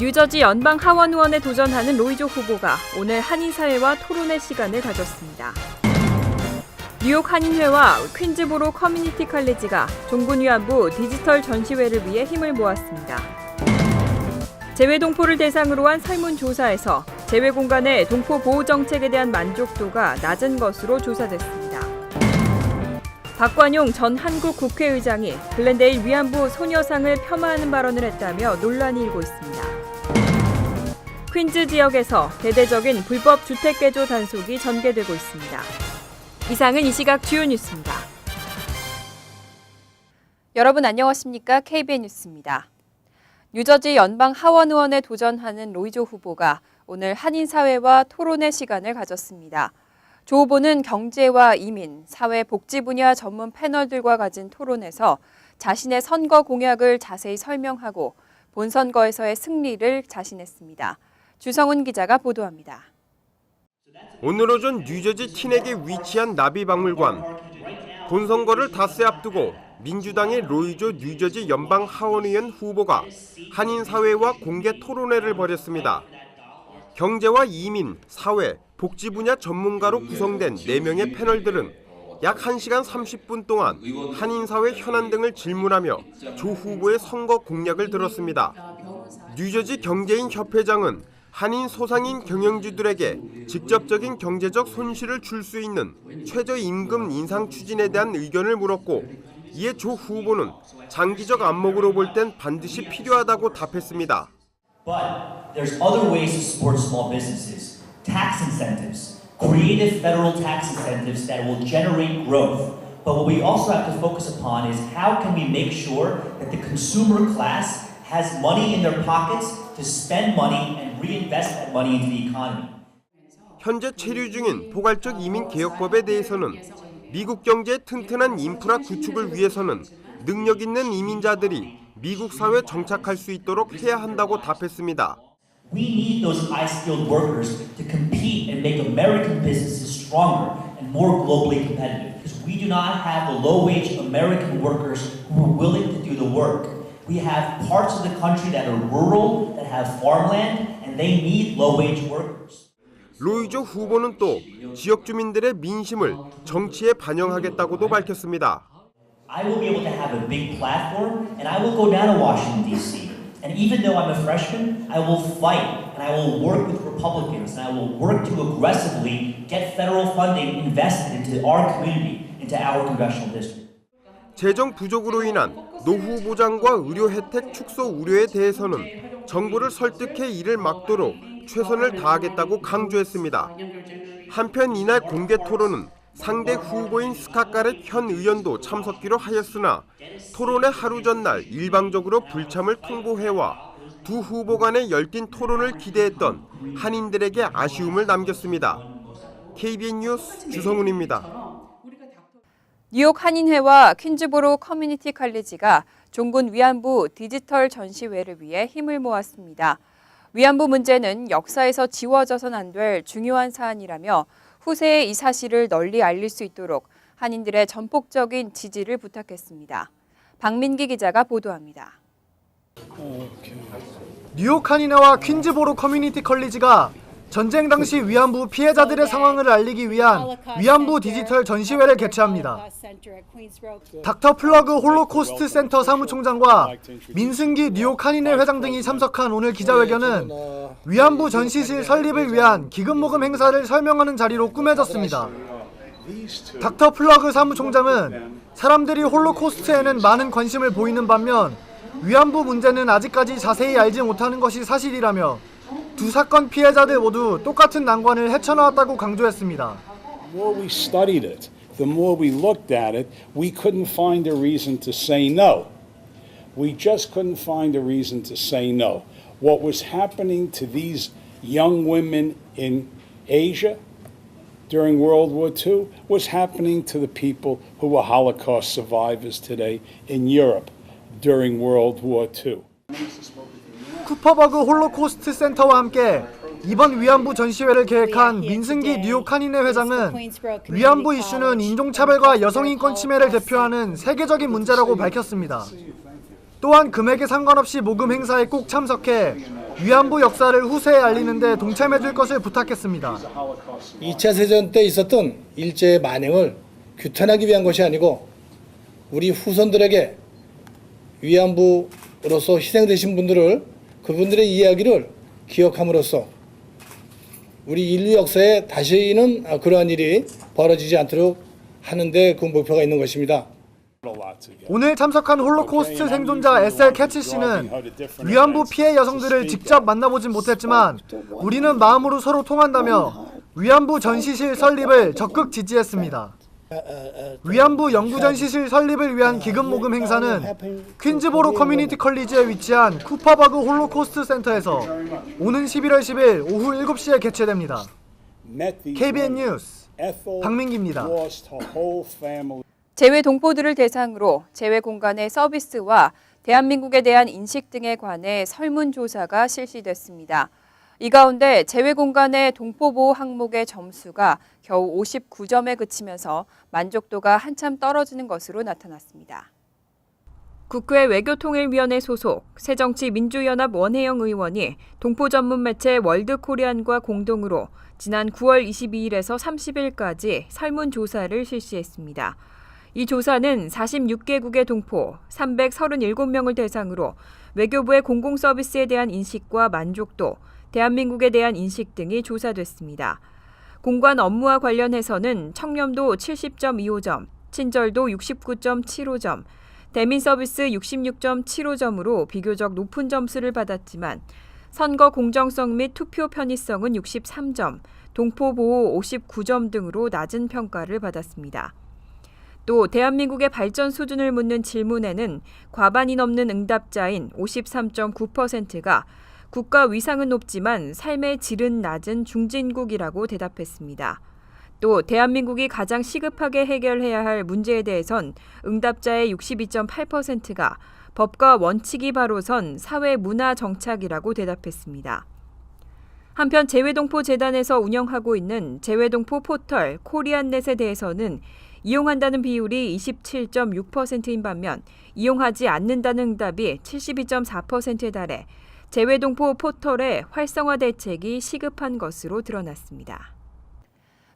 뉴저지 연방 하원 의원에 도전하는 로이조 후보가 오늘 한인사회와 토론회 시간을 가졌습니다. 뉴욕 한인회와 퀸즈보로 커뮤니티 칼리지가 종군 위안부 디지털 전시회를 위해 힘을 모았습니다. 재외동포를 대상으로 한 설문조사에서 재외공간의 동포 보호 정책에 대한 만족도가 낮은 것으로 조사됐습니다. 박관용 전 한국 국회의장이 글렌데일 위안부 소녀상을 폄하하는 발언을 했다며 논란이 일고 있습니다. 퀸즈 지역에서 대대적인 불법 주택 개조 단속이 전개되고 있습니다. 이상은 이 시각 주요 뉴스입니다. 여러분 안녕하십니까? KBN 뉴스입니다. 뉴저지 연방 하원 의원에 도전하는 로이조 후보가 오늘 한인사회와 토론회 시간을 가졌습니다. 조 후보는 경제와 이민, 사회 복지 분야 전문 패널들과 가진 토론에서 자신의 선거 공약을 자세히 설명하고 본선거에서의 승리를 자신했습니다. 주성훈 기자가 보도합니다. 오늘 오전 뉴저지 티넥에 위치한 나비박물관. 본선거를 닷새 앞두고 민주당의 로이조 뉴저지 연방 하원의원 후보가 한인사회와 공개 토론회를 벌였습니다. 경제와 이민, 사회, 복지 분야 전문가로 구성된 4명의 패널들은 약 1시간 30분 동안 한인사회 현안 등을 질문하며 조 후보의 선거 공약을 들었습니다. 뉴저지 경제인 협회장은 한인 소상인 경영주들에게 직접적인 경제적 손실을 줄 수 있는 최저임금 인상 추진에 대한 의견을 물었고, 이에 조 후보는 장기적 안목으로 볼 땐 반드시 필요하다고 답했습니다. But there's other ways to support small businesses. Tax incentives, creative federal tax incentives that will generate growth. But what we also have to focus upon is how can we make sure that the consumer class has money in their pockets to spend money and reinvest that money into the economy. 현재 체류 중인 포괄적 이민 개혁법에 대해서는 미국 경제의 튼튼한 인프라 구축을 위해서는 능력 있는 이민자들이 미국 사회에 정착할 수 있도록 해야 한다고 답했습니다. We need those high-skilled workers to compete and make American businesses stronger and more globally competitive. Because we do not have the low-wage American workers who are willing to do the work. We have parts of the country that are rural, that have farmland, and they need low-wage workers. 로이조 후보는 또 지역 주민들의 민심을 정치에 반영하겠다고도 밝혔습니다. I will be able to have a big platform, and I will go down to Washington, D.C. And even though I'm a freshman, I will fight, and I will work with Republicans, and I will work to aggressively get federal funding invested into our community, into our congressional district. 재정 부족으로 인한 노후 보장과 의료 혜택 축소 우려에 대해서는 정부를 설득해 이를 막도록 최선을 다하겠다고 강조했습니다. 한편 이날 공개 토론은 상대 후보인 스캇 가렛 현 의원도 참석기로 하였으나 토론의 하루 전날 일방적으로 불참을 통보해와 두 후보 간의 열띤 토론을 기대했던 한인들에게 아쉬움을 남겼습니다. KBN 뉴스 주성훈입니다. 뉴욕 한인회와 퀸즈보로 커뮤니티 칼리지가 종군 위안부 디지털 전시회를 위해 힘을 모았습니다. 위안부 문제는 역사에서 지워져선 안 될 중요한 사안이라며 후세에 이 사실을 널리 알릴 수 있도록 한인들의 전폭적인 지지를 부탁했습니다. 박민기 기자가 보도합니다. 뉴욕 한인회와 퀸즈보로 커뮤니티 컬리지가 전쟁 당시 위안부 피해자들의 상황을 알리기 위한 위안부 디지털 전시회를 개최합니다. 닥터 플러그 홀로코스트 센터 사무총장과 민승기 뉴욕 한인회 회장 등이 참석한 오늘 기자회견은 위안부 전시실 설립을 위한 기금 모금 행사를 설명하는 자리로 꾸며졌습니다. 닥터 플러그 사무총장은 사람들이 홀로코스트에는 많은 관심을 보이는 반면 위안부 문제는 아직까지 자세히 알지 못하는 것이 사실이라며 두 사건 피해자들 모두 똑같은 난관을 헤쳐나왔다고 강조했습니다. The more we studied it, the more we looked at it, we couldn't find a reason to say no. We just couldn't find a reason to say no. What was happening to these young women in Asia during World War II was happening to the people who were Holocaust survivors today in Europe during World War II. 쿠퍼버그 홀로코스트 센터와 함께 이번 위안부 전시회를 계획한 민승기 뉴욕 한인회 회장은 위안부 이슈는 인종차별과 여성인권 침해를 대표하는 세계적인 문제라고 밝혔습니다. 또한 금액에 상관없이 모금 행사에 꼭 참석해 위안부 역사를 후세에 알리는 데 동참해줄 것을 부탁했습니다. 2차 세전 때 있었던 일제의 만행을 규탄하기 위한 것이 아니고 우리 후손들에게 위안부로서 희생되신 분들을 그분들의 이야기를 기억함으로써 우리 인류 역사에 다시는 그러한 일이 벌어지지 않도록 하는데 그 목표가 있는 것입니다. 오늘 참석한 홀로코스트 생존자 에셀 캐치 씨는 위안부 피해 여성들을 직접 만나보진 못했지만 우리는 마음으로 서로 통한다며 위안부 전시실 설립을 적극 지지했습니다. 위안부 연구전시실 설립을 위한 기금 모금 행사는 퀸즈보로 커뮤니티 컬리지에 위치한 쿠퍼버그 홀로코스트 센터에서 오는 11월 10일 오후 7시에 개최됩니다. KBN 뉴스 박민기입니다. 재외 동포들을 대상으로 재외 공간의 서비스와 대한민국에 대한 인식 등에 관해 설문조사가 실시됐습니다. 이 가운데 재외 공간의 동포보호 항목의 점수가 겨우 59점에 그치면서 만족도가 한참 떨어지는 것으로 나타났습니다. 국회 외교통일위원회 소속 새정치민주연합 원혜영 의원이 동포 전문 매체 월드코리안과 공동으로 지난 9월 22일에서 30일까지 설문조사를 실시했습니다. 이 조사는 46개국의 동포 337명을 대상으로 외교부의 공공서비스에 대한 인식과 만족도, 대한민국에 대한 인식 등이 조사됐습니다. 공관 업무와 관련해서는 청렴도 70.25점, 친절도 69.75점, 대민 서비스 66.75점으로 비교적 높은 점수를 받았지만 선거 공정성 및 투표 편의성은 63점, 동포 보호 59점 등으로 낮은 평가를 받았습니다. 또 대한민국의 발전 수준을 묻는 질문에는 과반이 넘는 응답자인 53.9%가 국가 위상은 높지만 삶의 질은 낮은 중진국이라고 대답했습니다. 또 대한민국이 가장 시급하게 해결해야 할 문제에 대해선 응답자의 62.8%가 법과 원칙이 바로 선 사회 문화 정착이라고 대답했습니다. 한편 재외동포재단에서 운영하고 있는 재외동포 포털 코리안넷에 대해서는 이용한다는 비율이 27.6%인 반면 이용하지 않는다는 응답이 72.4%에 달해 재외동포 포털의 활성화 대책이 시급한 것으로 드러났습니다.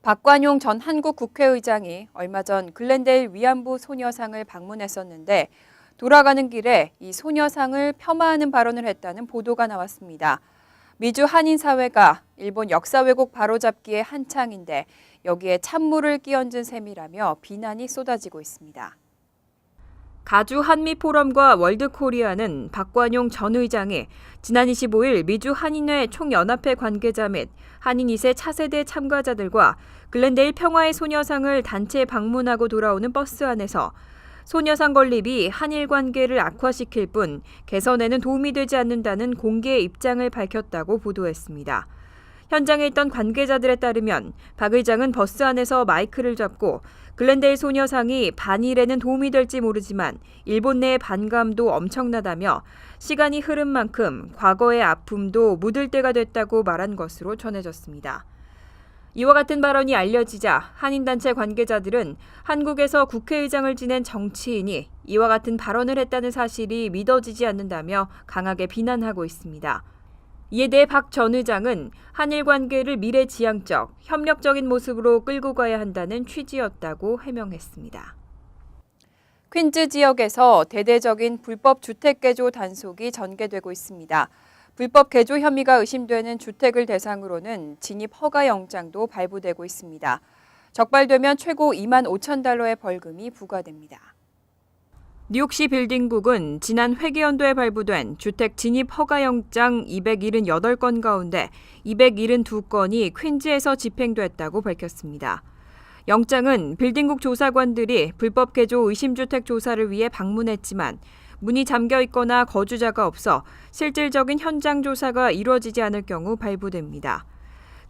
박관용 전 한국 국회의장이 얼마 전 글렌데일 위안부 소녀상을 방문했었는데 돌아가는 길에 이 소녀상을 폄하하는 발언을 했다는 보도가 나왔습니다. 미주 한인사회가 일본 역사 왜곡 바로잡기에 한창인데 여기에 찬물을 끼얹은 셈이라며 비난이 쏟아지고 있습니다. 가주 한미포럼과 월드코리아는 박관용 전 의장이 지난 25일 미주 한인회 총연합회 관계자 및 한인 2세 차세대 참가자들과 글렌데일 평화의 소녀상을 단체 방문하고 돌아오는 버스 안에서 소녀상 건립이 한일 관계를 악화시킬 뿐 개선에는 도움이 되지 않는다는 공개 입장을 밝혔다고 보도했습니다. 현장에 있던 관계자들에 따르면 박 의장은 버스 안에서 마이크를 잡고 글렌데일 소녀상이 반일에는 도움이 될지 모르지만 일본 내의 반감도 엄청나다며 시간이 흐른 만큼 과거의 아픔도 묻을 때가 됐다고 말한 것으로 전해졌습니다. 이와 같은 발언이 알려지자 한인단체 관계자들은 한국에서 국회의장을 지낸 정치인이 이와 같은 발언을 했다는 사실이 믿어지지 않는다며 강하게 비난하고 있습니다. 이에 대해 박 전 의장은 한일 관계를 미래지향적, 협력적인 모습으로 끌고 가야 한다는 취지였다고 해명했습니다. 퀸즈 지역에서 대대적인 불법 주택 개조 단속이 전개되고 있습니다. 불법 개조 혐의가 의심되는 주택을 대상으로는 진입 허가 영장도 발부되고 있습니다. 적발되면 최고 2만 5천 달러의 벌금이 부과됩니다. 뉴욕시 빌딩국은 지난 회계연도에 발부된 주택 진입 허가 영장 278건 가운데 272건이 퀸즈에서 집행됐다고 밝혔습니다. 영장은 빌딩국 조사관들이 불법 개조 의심주택 조사를 위해 방문했지만 문이 잠겨 있거나 거주자가 없어 실질적인 현장 조사가 이루어지지 않을 경우 발부됩니다.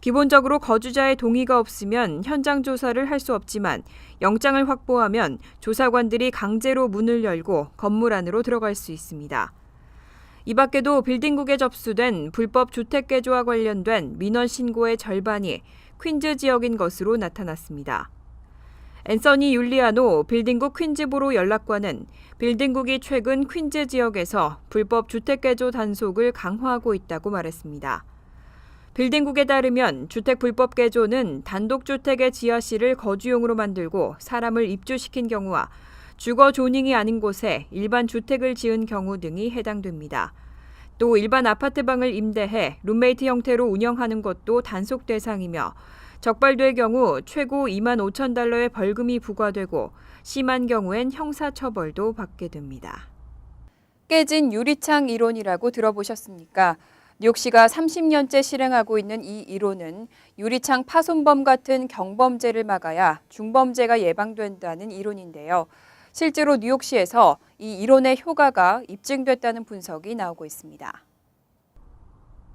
기본적으로 거주자의 동의가 없으면 현장 조사를 할 수 없지만 영장을 확보하면 조사관들이 강제로 문을 열고 건물 안으로 들어갈 수 있습니다. 이 밖에도 빌딩국에 접수된 불법 주택 개조와 관련된 민원 신고의 절반이 퀸즈 지역인 것으로 나타났습니다. 앤서니 율리아노 빌딩국 퀸즈보로 연락관은 빌딩국이 최근 퀸즈 지역에서 불법 주택 개조 단속을 강화하고 있다고 말했습니다. 빌딩국에 따르면 주택 불법 개조는 단독주택의 지하실을 거주용으로 만들고 사람을 입주시킨 경우와 주거 조닝이 아닌 곳에 일반 주택을 지은 경우 등이 해당됩니다. 또 일반 아파트방을 임대해 룸메이트 형태로 운영하는 것도 단속 대상이며 적발될 경우 최고 2만 5천 달러의 벌금이 부과되고 심한 경우엔 형사처벌도 받게 됩니다. 깨진 유리창 이론이라고 들어보셨습니까? 뉴욕시가 30년째 실행하고 있는 이 이론은 유리창 파손범 같은 경범죄를 막아야 중범죄가 예방된다는 이론인데요. 실제로 뉴욕시에서 이 이론의 효과가 입증됐다는 분석이 나오고 있습니다.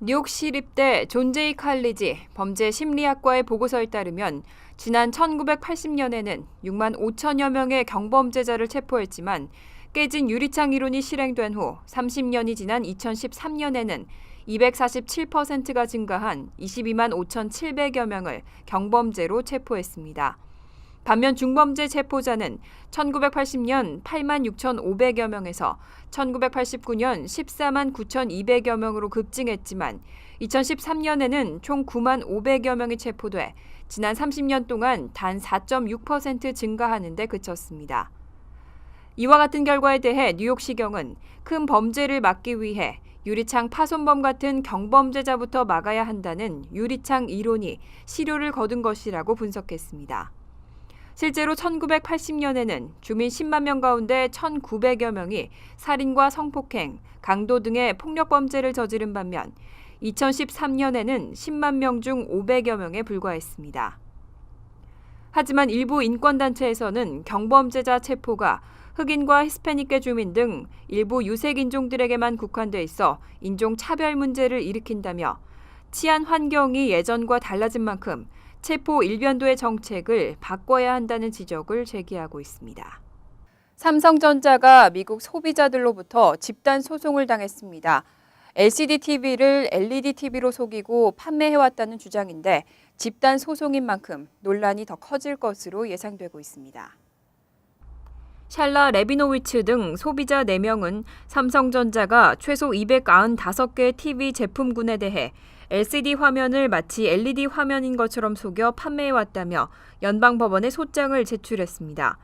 뉴욕시립대 존 제이 칼리지 범죄심리학과의 보고서에 따르면 지난 1980년에는 6만 5천여 명의 경범죄자를 체포했지만 깨진 유리창 이론이 실행된 후 30년이 지난 2013년에는 247%가 증가한 22만 5,700여 명을 경범죄로 체포했습니다. 반면 중범죄 체포자는 1980년 8만 6,500여 명에서 1989년 14만 9,200여 명으로 급증했지만 2013년에는 총 9만 500여 명이 체포돼 지난 30년 동안 단 4.6% 증가하는 데 그쳤습니다. 이와 같은 결과에 대해 뉴욕시경은 큰 범죄를 막기 위해 유리창 파손범 같은 경범죄자부터 막아야 한다는 유리창 이론이 실효를 거둔 것이라고 분석했습니다. 실제로 1980년에는 주민 10만 명 가운데 1,900여 명이 살인과 성폭행, 강도 등의 폭력범죄를 저지른 반면 2013년에는 10만 명 중 500여 명에 불과했습니다. 하지만 일부 인권단체에서는 경범죄자 체포가 흑인과 히스패닉계 주민 등 일부 유색 인종들에게만 국한돼 있어 인종 차별 문제를 일으킨다며 치안 환경이 예전과 달라진 만큼 체포 일변도의 정책을 바꿔야 한다는 지적을 제기하고 있습니다. 삼성전자가 미국 소비자들로부터 집단 소송을 당했습니다. LCD TV를 LED TV로 속이고 판매해왔다는 주장인데 집단 소송인 만큼 논란이 더 커질 것으로 예상되고 있습니다. 샬라 레비노위츠 등 소비자 4명은 삼성전자가 최소 295개의 TV 제품군에 대해 LCD 화면을 마치 LED 화면인 것처럼 속여 판매해왔다며 연방법원에 소장을 제출했습니다.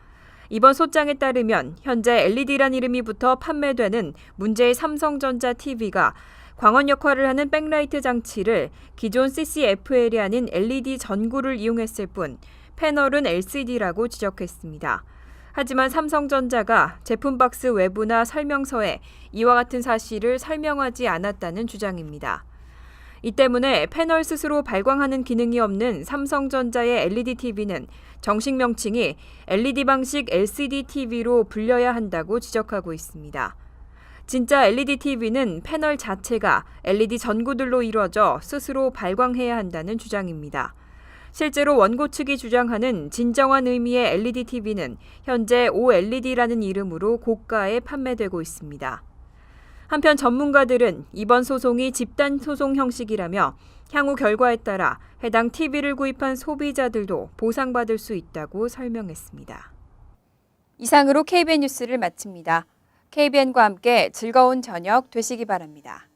이번 소장에 따르면 현재 LED란 이름이 붙어 판매되는 문제의 삼성전자 TV가 광원 역할을 하는 백라이트 장치를 기존 CCFL이 아닌 LED 전구를 이용했을 뿐 패널은 LCD라고 지적했습니다. 하지만 삼성전자가 제품 박스 외부나 설명서에 이와 같은 사실을 설명하지 않았다는 주장입니다. 이 때문에 패널 스스로 발광하는 기능이 없는 삼성전자의 LED TV는 정식 명칭이 LED 방식 LCD TV로 불려야 한다고 지적하고 있습니다. 진짜 LED TV는 패널 자체가 LED 전구들로 이루어져 스스로 발광해야 한다는 주장입니다. 실제로 원고 측이 주장하는 진정한 의미의 LED TV는 현재 OLED라는 이름으로 고가에 판매되고 있습니다. 한편 전문가들은 이번 소송이 집단 소송 형식이라며 향후 결과에 따라 해당 TV를 구입한 소비자들도 보상받을 수 있다고 설명했습니다. 이상으로 KBN 뉴스를 마칩니다. KBN과 함께 즐거운 저녁 되시기 바랍니다.